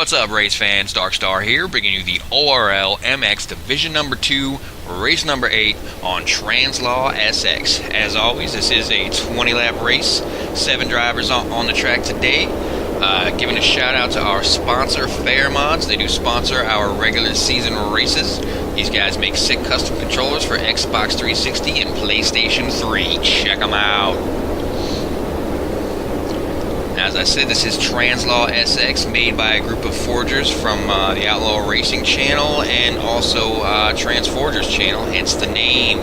What's up, race fans? Darkstar here, bringing you the ORL MX Division Number 2, race number 8 on XreignZ SX. As always, this is a 20-lap race. 7 drivers on the track today. Giving a shout out to our sponsor, Fairmods. They do sponsor our regular season races. These guys make sick custom controllers for Xbox 360 and PlayStation 3. Check them out. As I said, this is XreignZ SX, made by a group of forgers from the Outlaw Racing channel and also Transforgers channel, hence the name.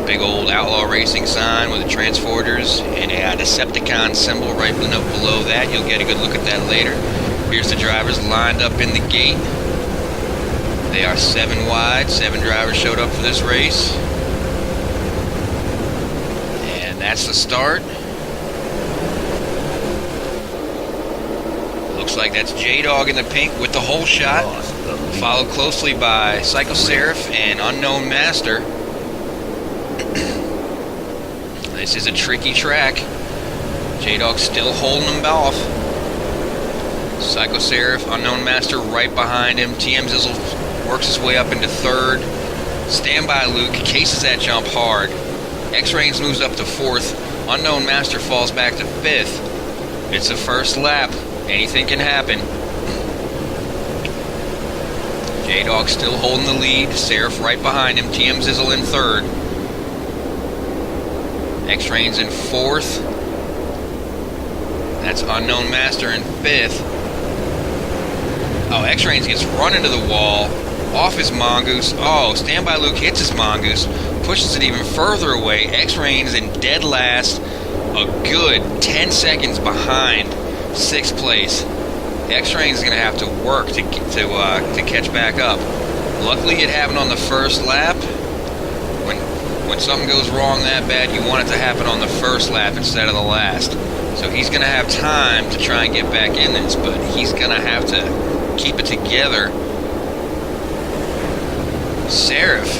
Big old Outlaw Racing sign with the Transforgers and a Decepticon symbol right below that. You'll get a good look at that later. Here's the drivers lined up in the gate. They are 7 wide. 7 drivers showed up for this race. And that's the start. Looks like that's J-Dog in the pink with the whole shot, followed closely by Psycho Seraph and Unknown Master. This is a tricky track. J-Dog still holding him off. Psycho Seraph, Unknown Master right behind him. XreignZ works his way up into 3rd. Standby Luke cases that jump hard. XreignZ moves up to 4th. Unknown Master falls back to 5th. It's the first lap. Anything can happen. J-Dog still holding the lead. Seraph right behind him. XreignZ in 3rd. XreignZ in 4th. That's Unknown Master in 5th. Oh, XreignZ gets run into the wall. Off his Mongoose. Oh, Standby Luke hits his Mongoose. Pushes it even further away. XreignZ in dead last. A good 10 seconds behind 6th place. XreignZ is going to have to work to catch back up. Luckily, it happened on the first lap. When something goes wrong that bad, you want it to happen on the first lap instead of the last. So he's going to have time to try and get back in this, but he's going to have to keep it together. Seraph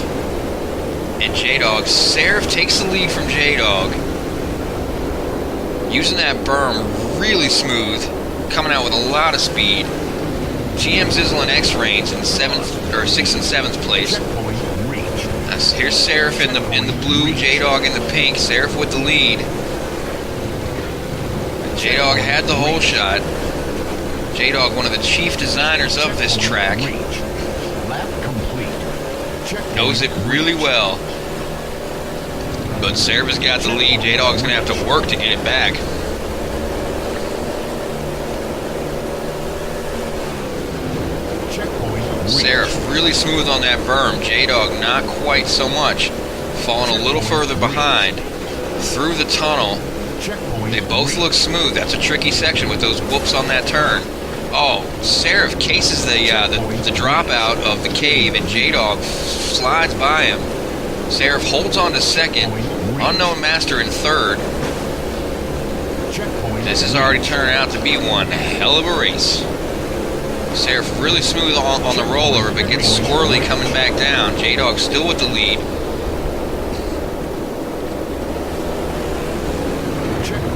and J-Dog. Seraph takes the lead from J-Dog. Using that berm really smooth, coming out with a lot of speed. XreignZ and XreignZ in 6th and 7th place. Here's Seraph in the blue, J-Dog in the pink. Seraph with the lead. J-Dog had the whole shot. J-Dog, one of the chief designers of this track, knows it really well. But Seraph has got the lead. J-Dog's going to have to work to get it back. Seraph really smooth on that berm. J-Dog not quite so much. Falling a little further behind. Through the tunnel. They both look smooth. That's a tricky section with those whoops on that turn. Oh, Seraph cases the dropout of the cave and J-Dog slides by him. Seraph holds on to 2nd. Unknown Master in 3rd. This is already turning out to be one hell of a race. Seraph really smooth on the roller, but gets squirrely coming back down. J-Dog still with the lead.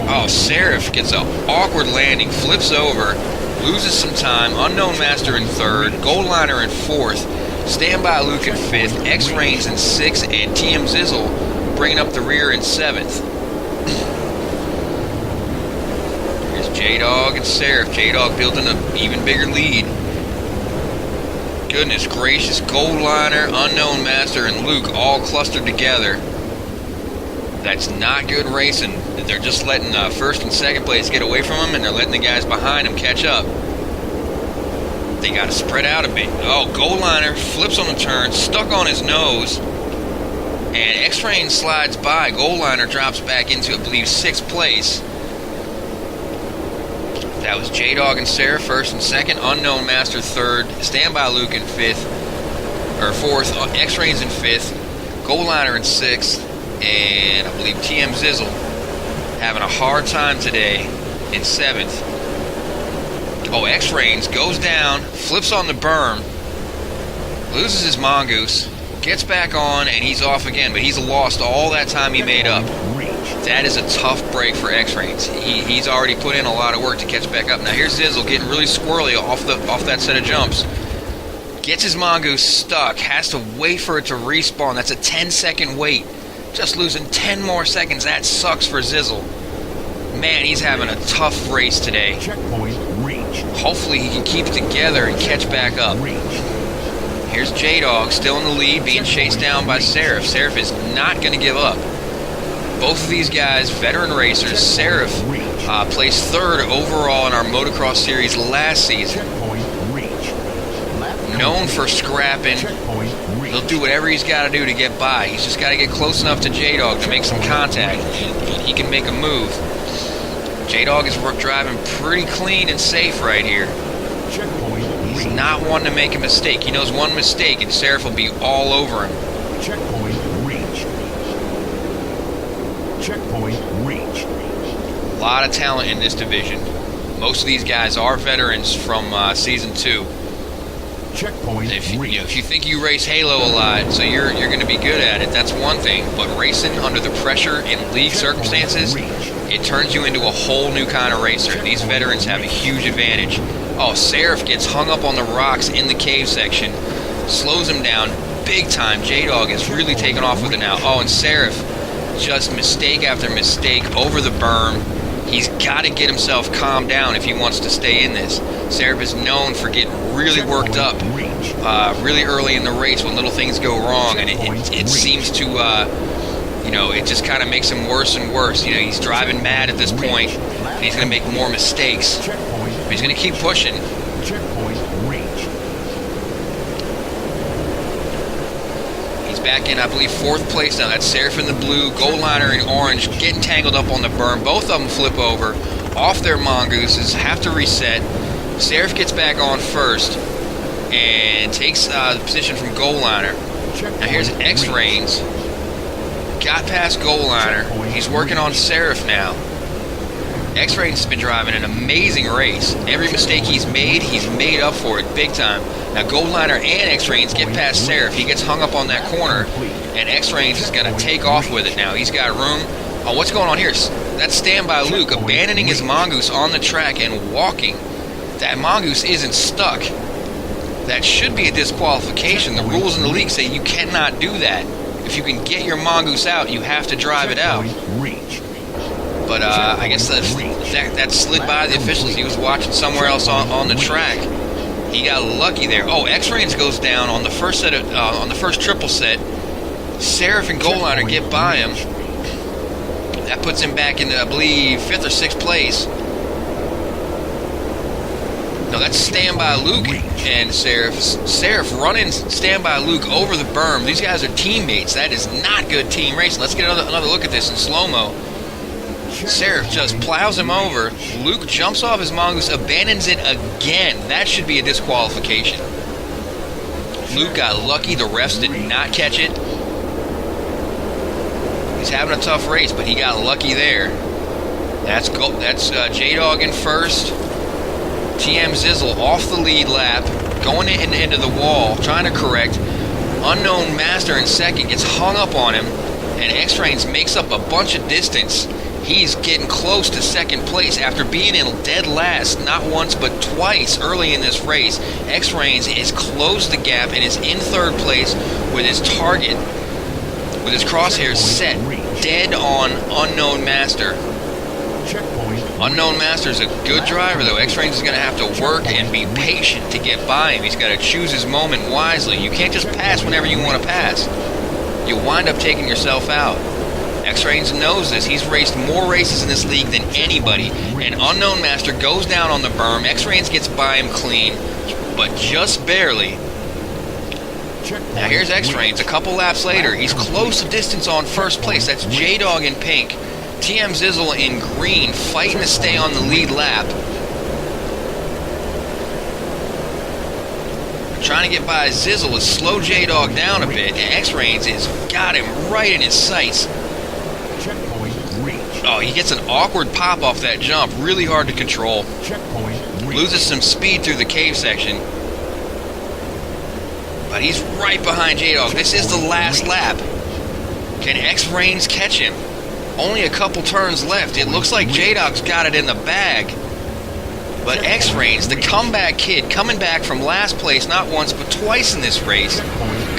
Oh, Seraph gets an awkward landing, flips over, loses some time. Unknown Master in 3rd, Gold Liner in 4th. Standby Luke in 5th, XreignZ in 6th, and XreignZ bringing up the rear in 7th. Here's J-Dog and Seraph. J-Dog building an even bigger lead. Goodness gracious, Gold Liner, Unknown Master, and Luke all clustered together. That's not good racing. They're just letting 1st and 2nd place get away from them, and they're letting the guys behind them catch up. They got to spread out a bit. Oh, Gold Liner flips on the turn, stuck on his nose, and XreignZ slides by. Gold Liner drops back into, I believe, 6th place. That was J-Dog and Seraph 1st and 2nd. Unknown Master 3rd. Standby Luke in 5th, or 4th. XreignZ in 5th. Gold Liner in 6th, and I believe XreignZ having a hard time today in 7th. Oh, XreignZ goes down, flips on the berm, loses his Mongoose, gets back on, and he's off again, but he's lost all that time he made up. That is a tough break for XreignZ. He's already put in a lot of work to catch back up. Now here's Zizzle getting really squirrely off that set of jumps. Gets his mongoose stuck, has to wait for it to respawn. That's a 10-second wait. Just losing 10 more seconds. That sucks for Zizzle. Man, he's having a tough race today. Checkpoint reached. Hopefully he can keep it together and catch back up. Here's J-Dog still in the lead, being chased down by Seraph. Seraph is not going to give up. Both of these guys, veteran racers. Seraph placed third overall in our motocross series last season. Known for scrapping. He'll do whatever he's got to do to get by. He's just got to get close enough to J-Dog to make some contact, and he can make a move. J-Dog is driving pretty clean and safe right here. He's not one to make a mistake. He knows one mistake and Seraph will be all over him. Checkpoint reached. Checkpoint reached. A lot of talent in this division. Most of these guys are veterans from Season 2. Checkpoint if you think you race Halo a lot, so you're going to be good at it, that's one thing. But racing under the pressure in league circumstances, it turns you into a whole new kind of racer. These veterans have a huge advantage. Oh, Seraph gets hung up on the rocks in the cave section, slows him down big time. J-Dog is really taking off with it now. Oh, and Seraph, just mistake after mistake over the berm. He's got to get himself calmed down if he wants to stay in this. Seraph is known for getting really worked up really early in the race when little things go wrong, and it seems to, it just kind of makes him worse and worse. He's driving mad at this point, and he's going to make more mistakes. But he's going to keep pushing. He's back in, I believe, 4th place now. That's Seraph in the blue, Gold Liner in orange, getting tangled up on the berm. Both of them flip over, off their mongooses, have to reset. Seraph gets back on first and takes the position from Gold Liner. Now here's XreignZ. Got past Gold Liner. He's working on Seraph now. XreignZ has been driving an amazing race. Every mistake he's made up for it big time. Now Gold Liner and XreignZ get past Seraph. He gets hung up on that corner, and XreignZ is going to take off with it now. He's got room. Oh, what's going on here? That's Standby Luke abandoning his mongoose on the track and walking. That mongoose isn't stuck. That should be a disqualification. The rules in the league say you cannot do that. If you can get your mongoose out, you have to drive it out. But I guess that slid by the officials. He was watching somewhere else on the track. He got lucky there. Oh, XreignZ goes down on the first set of on the first triple set. Seraph and Gold Liner get by him. That puts him back in, I believe, 5th or 6th place. No, that's Standby Luke and Seraph. Seraph running Standby Luke over the berm. These guys are teammates. That is not good team racing. Let's get another look at this in slow-mo. Seraph just plows him over. Luke jumps off his mongoose, abandons it again. That should be a disqualification. Luke got lucky. The refs did not catch it. He's having a tough race, but he got lucky there. That's J-Dog in first. XreignZ off the lead lap, going into the wall, trying to correct. Unknown Master in second gets hung up on him, and XreignZ makes up a bunch of distance. He's getting close to 2nd place after being in dead last not once but twice early in this race. XreignZ has closed the gap and is in 3rd place with his target, with his crosshairs set dead on Unknown Master. Unknown Master is a good driver, though. XreignZ is going to have to work and be patient to get by him. He's got to choose his moment wisely. You can't just pass whenever you want to pass. You'll wind up taking yourself out. XreignZ knows this. He's raced more races in this league than anybody. And Unknown Master goes down on the berm. XreignZ gets by him clean, but just barely. Now here's XreignZ. A couple laps later, he's close to distance on 1st place. That's J-Dog in pink. XreignZ in green, fighting to stay on the lead lap. Trying to get by Zizzle is slow J-Dog down a bit, and XreignZ has got him right in his sights. Oh, he gets an awkward pop off that jump, really hard to control. Loses some speed through the cave section. But he's right behind J-Dog. This is the last lap. Can XreignZ catch him? Only a couple turns left. It looks like J-Dog's got it in the bag. But XreignZ, the comeback kid, coming back from last place not once but twice in this race,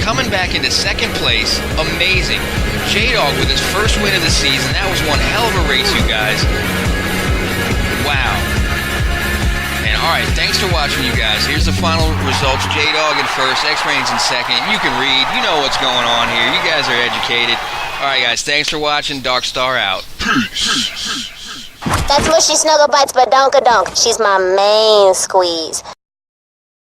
coming back into second place, amazing. J-Dog with his first win of the season. That was one hell of a race, you guys. Wow. And alright, thanks for watching, you guys. Here's the final results. J-Dog in first, XreignZ in second. You can read, you know what's going on here. You guys are educated. Alright guys, thanks for watching. Dark Star out. Peace. That's Mushy Snuggle Bites Badonka Donk. She's my main squeeze.